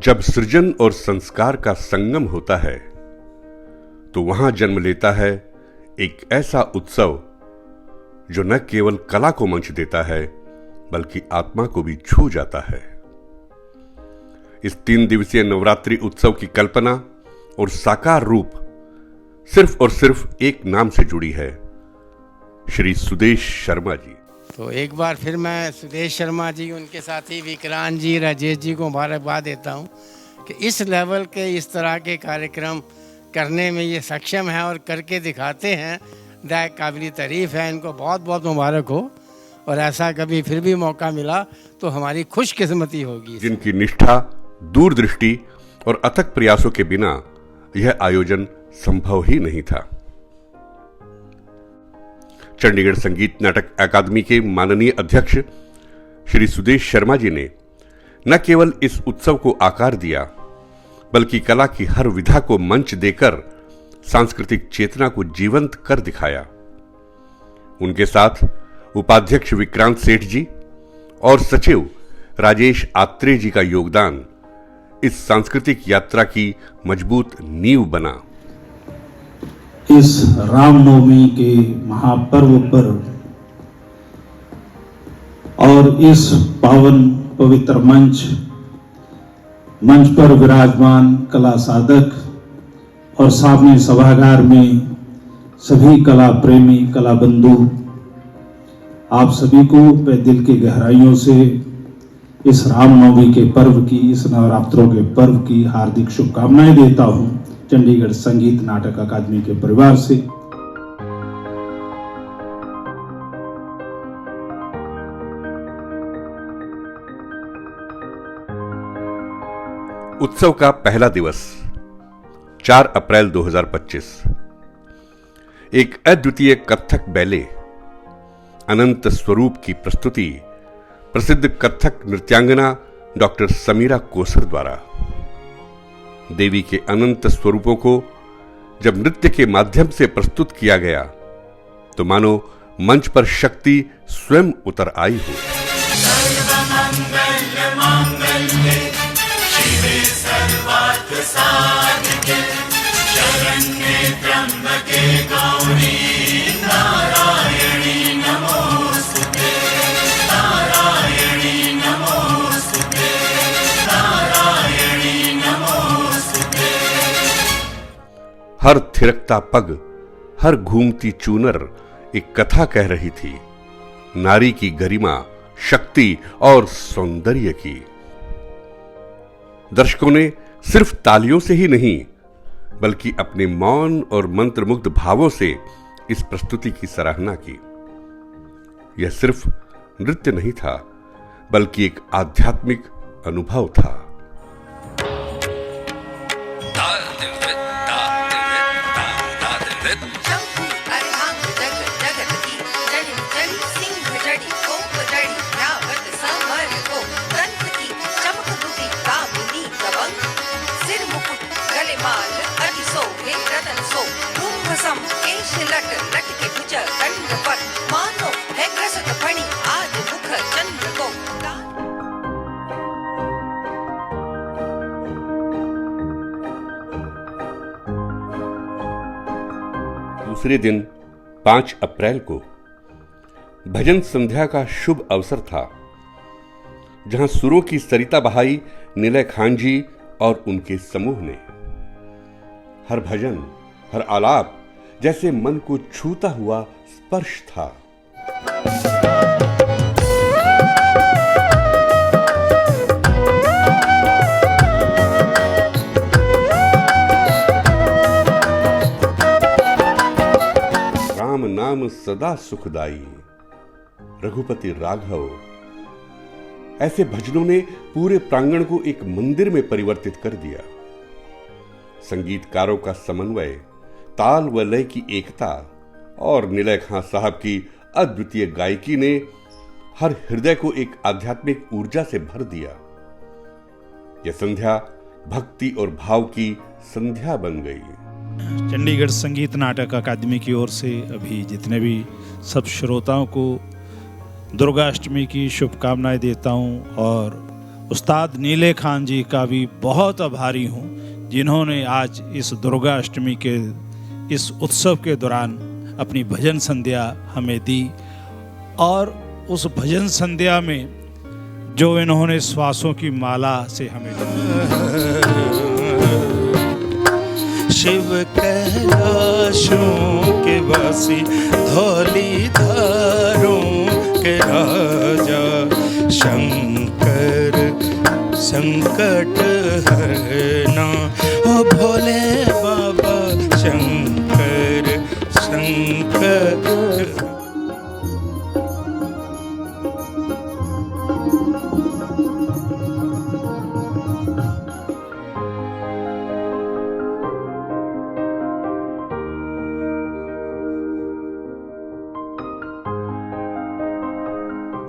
जब सृजन और संस्कार का संगम होता है तो वहां जन्म लेता है एक ऐसा उत्सव जो न केवल कला को मंच देता है बल्कि आत्मा को भी छू जाता है। इस 3 दिवसीय नवरात्रि उत्सव की कल्पना और साकार रूप सिर्फ और सिर्फ एक नाम से जुड़ी है, श्री सुदेश शर्मा जी। तो एक बार फिर मैं सुदेश शर्मा जी, उनके साथी विक्रांत जी, राजेश जी को मुबारकबाद देता हूं कि इस लेवल के इस तरह के कार्यक्रम करने में ये सक्षम है और करके दिखाते हैं। दायक काबिल तारीफ़ है, इनको बहुत बहुत मुबारक हो। और ऐसा कभी फिर भी मौका मिला तो हमारी खुशकिस्मती होगी। जिनकी निष्ठा, दूरदृष्टि और अथक प्रयासों के बिना यह आयोजन संभव ही नहीं था। चंडीगढ़ संगीत नाटक अकादमी के माननीय अध्यक्ष श्री सुदेश शर्मा जी ने न केवल इस उत्सव को आकार दिया बल्कि कला की हर विधा को मंच देकर सांस्कृतिक चेतना को जीवंत कर दिखाया। उनके साथ उपाध्यक्ष विक्रांत सेठ जी और सचिव राजेश आत्रेय जी का योगदान इस सांस्कृतिक यात्रा की मजबूत नींव बना। इस रामनवमी के महापर्व पर और इस पावन पवित्र मंच पर विराजमान कला साधक और सामने सभागार में सभी कला प्रेमी, कला बंधु, आप सभी को मैं दिल की गहराइयों से इस रामनवमी के पर्व की, इस नवरात्रों के पर्व की हार्दिक शुभकामनाएं देता हूं चंडीगढ़ संगीत नाटक अकादमी के परिवार से। उत्सव का पहला दिवस 4 अप्रैल 2025 एक अद्वितीय कथक बैले अनंत स्वरूप की प्रस्तुति प्रसिद्ध कथक नृत्यांगना डॉक्टर समीरा कोसर द्वारा। देवी के अनंत स्वरूपों को जब नृत्य के माध्यम से प्रस्तुत किया गया तो मानो मंच पर शक्ति स्वयं उतर आई हो। हर थिरकता पग, हर घूमती चूनर एक कथा कह रही थी, नारी की गरिमा, शक्ति और सौंदर्य की। दर्शकों ने सिर्फ तालियों से ही नहीं बल्कि अपने मौन और मंत्रमुग्ध भावों से इस प्रस्तुति की सराहना की। यह सिर्फ नृत्य नहीं था बल्कि एक आध्यात्मिक अनुभव था। दूसरे दिन 5 अप्रैल को भजन संध्या का शुभ अवसर था, जहां सुरों की सरिता बहाई निलय खान जी और उनके समूह ने। हर भजन, हर आलाप जैसे मन को छूता हुआ स्पर्श था। राम नाम सदा सुखदाई, रघुपति राघव, ऐसे भजनों ने पूरे प्रांगण को एक मंदिर में परिवर्तित कर दिया। संगीतकारों का समन्वय, ताल व लय की एकता और निलय खां साहब की अद्वितीय गायकी ने हर हृदय को एक आध्यात्मिक ऊर्जा से भर दिया। यह संध्या भक्ति और भाव की संध्या बन गई। चंडीगढ़ संगीत नाटक अकादमी की ओर से अभी जितने भी सब श्रोताओं को दुर्गाष्टमी की शुभकामनाएं देता हूं और उस्ताद नीले खान जी का भी बहुत आभारी हूँ, जिन्होंने आज इस दुर्गा अष्टमी के इस उत्सव के दौरान अपनी भजन संध्या हमें दी। और उस भजन संध्या में जो इन्होंने श्वासों की माला से हमें शिव कैलाशों के वासी, धौली धारों के राजा, शंकर संकट हरना, ओ भोले बाबा शंकर संकट।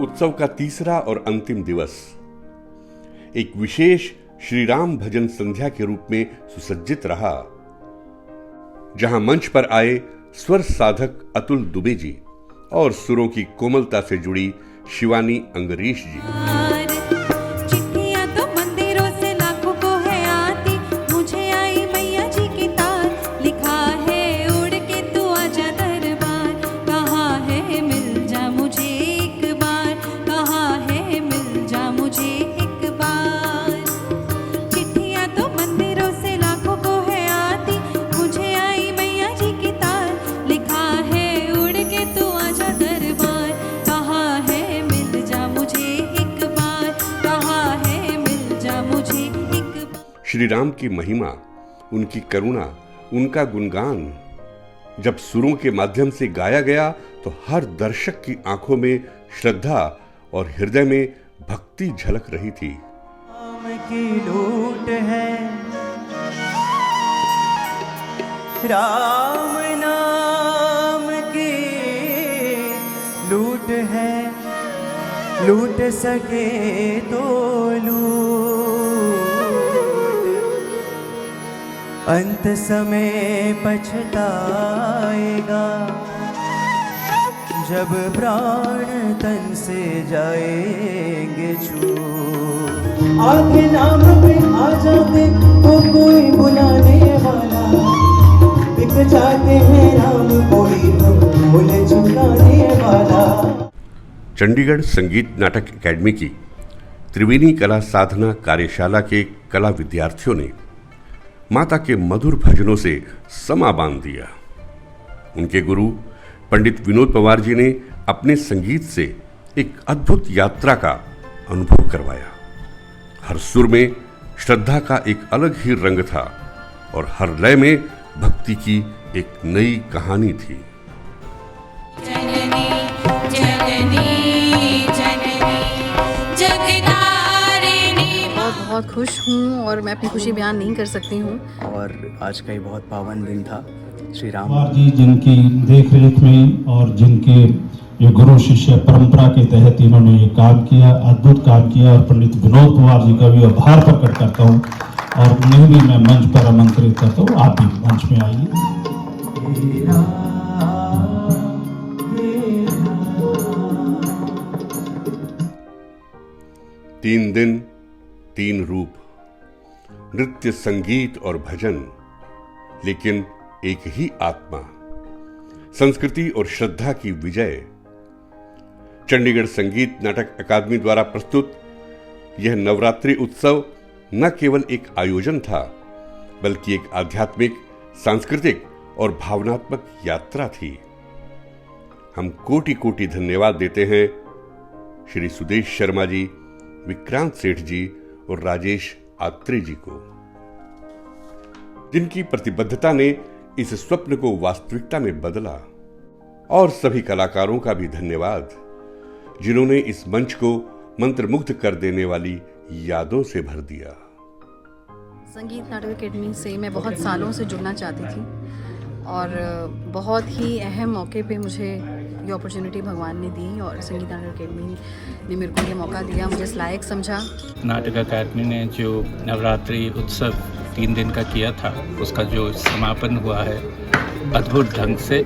उत्सव का तीसरा और अंतिम दिवस एक विशेष श्री राम भजन संध्या के रूप में सुसज्जित रहा, जहां मंच पर आए स्वर साधक अतुल दुबे जी और सुरों की कोमलता से जुड़ी शिवानी अंगरीश जी। श्री राम की महिमा, उनकी करुणा, उनका गुणगान जब सुरों के माध्यम से गाया गया तो हर दर्शक की आंखों में श्रद्धा और हृदय में भक्ति झलक रही थी। राम की लूट है, राम नाम की लूट है, लूट सके तो लूट, अंत समय पछताएगा जब प्राण तन से जाएंगे छूट। आगे नाम पे आ जाते तो कोई बुलाने वाला, बिक जाते हैं राम कोई हम भूल चुकाने वाला। चंडीगढ़ संगीत नाटक एकेडमी की त्रिवेणी कला साधना कार्यशाला के कला विद्यार्थियों ने माता के मधुर भजनों से समा बांध दिया। उनके गुरु पंडित विनोद पवार जी ने अपने संगीत से एक अद्भुत यात्रा का अनुभव करवाया। हर सुर में श्रद्धा का एक अलग ही रंग था और हर लय में भक्ति की एक नई कहानी थी। जननी जननी जननी जगदारिणी। बहुत खुश हूँ और मैं अपनी खुशी बयान नहीं कर सकती हूँ। और आज का ये बहुत पावन दिन था। श्री राम पवार जी जिनकी देख रेख में और जिनके ये गुरु शिष्य परंपरा के तहत इन्होंने ये काम किया, अद्भुत काम किया, और पंडित विनोद पवार जी का भी आभार प्रकट करता हूँ और उन्हें भी मैं मंच पर आमंत्रित करता हूँ। आप भी मंच में आइए। 3 दिन 3 रूप, नृत्य, संगीत और भजन, लेकिन एक ही आत्मा, संस्कृति और श्रद्धा की विजय। चंडीगढ़ संगीत नाटक अकादमी द्वारा प्रस्तुत यह नवरात्रि उत्सव न केवल एक आयोजन था, बल्कि एक आध्यात्मिक, सांस्कृतिक और भावनात्मक यात्रा थी। हम कोटि कोटि धन्यवाद देते हैं श्री सुदेश शर्मा जी, विक्रांत सेठ जी और राजेश आत्रे जी को, जिनकी प्रतिबद्धता ने इस स्वप्न को वास्तविकता में बदला। और सभी कलाकारों का भी धन्यवाद, जिन्होंने इस मंच को मंत्रमुग्ध कर देने वाली यादों से भर दिया। संगीत नाटक अकेडमी से मैं बहुत सालों से जुड़ना चाहती थी और बहुत ही अहम मौके पे मुझे ये अपॉर्चुनिटी भगवान ने दी और संगीत नाटक अकेडमी ने मेरे को ये मौका दिया, मुझे इस लायक समझा। नाटक अकादमी ने जो नवरात्रि उत्सव 3 दिन का किया था, उसका जो समापन हुआ है अद्भुत ढंग से,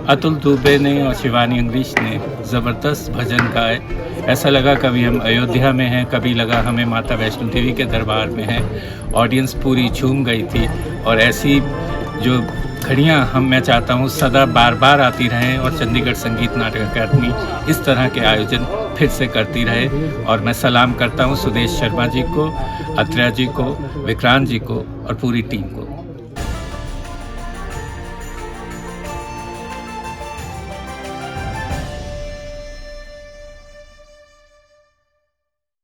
अतुल दुबे ने और शिवानी अंग्रीश ने ज़बरदस्त भजन गाए। ऐसा लगा कभी हम अयोध्या में हैं, कभी लगा हमें माता वैष्णो देवी के दरबार में हैं। ऑडियंस पूरी झूम गई थी और ऐसी जो घड़ियाँ मैं चाहता हूँ सदा बार बार आती रहें और चंडीगढ़ संगीत नाटक अकादमी इस तरह के आयोजन फिर से करती रहे। और मैं सलाम करता हूँ सुदेश शर्मा जी को, अत्रेया जी को, विक्रांत जी को और पूरी टीम को।